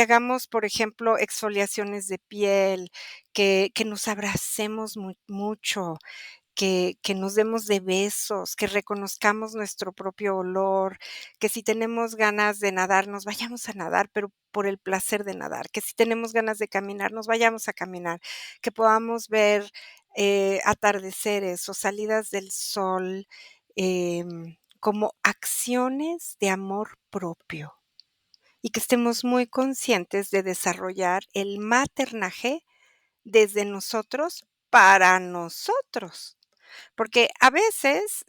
hagamos, por ejemplo, exfoliaciones de piel, que nos abracemos mucho, que nos demos de besos, que reconozcamos nuestro propio olor, que si tenemos ganas de nadar, nos vayamos a nadar, pero por el placer de nadar, que si tenemos ganas de caminar, nos vayamos a caminar, que podamos ver, atardeceres o salidas del sol, como acciones de amor propio, y que estemos muy conscientes de desarrollar el maternaje desde nosotros para nosotros. Porque a veces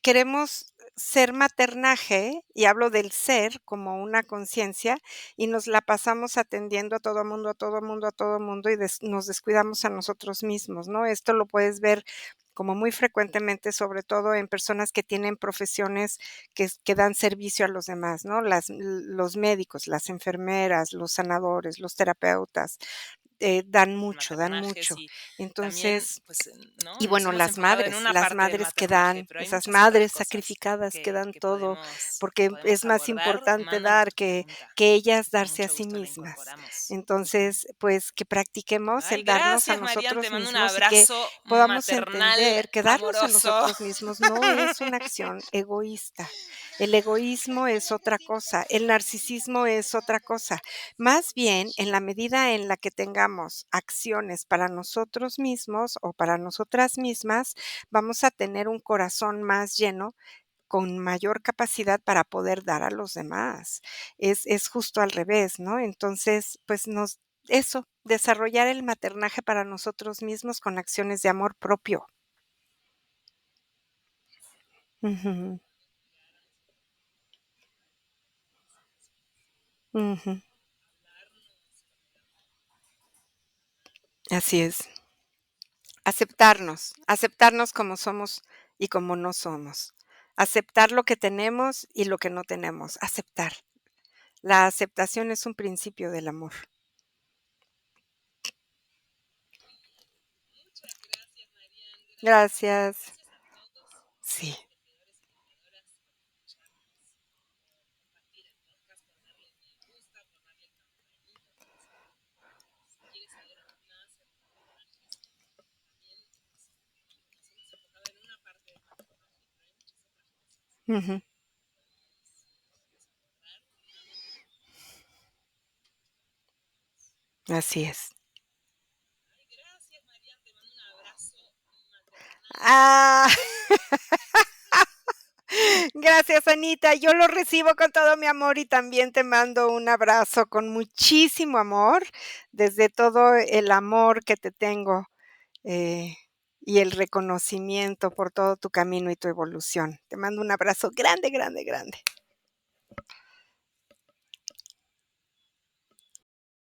queremos ser maternaje, y hablo del ser como una conciencia, y nos la pasamos atendiendo a todo mundo, a todo mundo, a todo mundo, y nos descuidamos a nosotros mismos, ¿no? Esto lo puedes ver como muy frecuentemente, sobre todo en personas que tienen profesiones que dan servicio a los demás, ¿no? Los médicos, las enfermeras, los sanadores, los terapeutas, dan mucho, dan Maternajes mucho. y también, Entonces, pues, ¿no? y Nos bueno, hemos enfocado en una las parte del madres que maternaje, dan, pero hay esas muchas otras madres cosas sacrificadas que dan que todo, podemos porque es podemos más abordar. importante Mándanos dar tu pregunta que ellas y con darse a mucho sí gusto la mismas. incorporamos. Entonces, pues, que practiquemos Ay, el darnos a gracias, Marian, te nosotros mando un mismos y que abrazo podamos maternal entender que darnos a amoroso. nosotros mismos no es una acción egoísta. El egoísmo es otra cosa, el narcisismo es otra cosa. Más bien, en la medida en la que tengamos acciones para nosotros mismos o para nosotras mismas, vamos a tener un corazón más lleno, con mayor capacidad para poder dar a los demás. Es justo al revés, ¿no? Entonces, pues desarrollar el maternaje para nosotros mismos con acciones de amor propio. Ujú, ujú. Así es. Aceptarnos como somos y como no somos. Aceptar lo que tenemos y lo que no tenemos, aceptar. La aceptación es un principio del amor. Gracias. Sí. Ujú. Así es. Ah, gracias, Anita. Yo lo recibo con todo mi amor y también te mando un abrazo con muchísimo amor, desde todo el amor que te tengo, eh, y el reconocimiento por todo tu camino y tu evolución. Te mando un abrazo grande, grande, grande.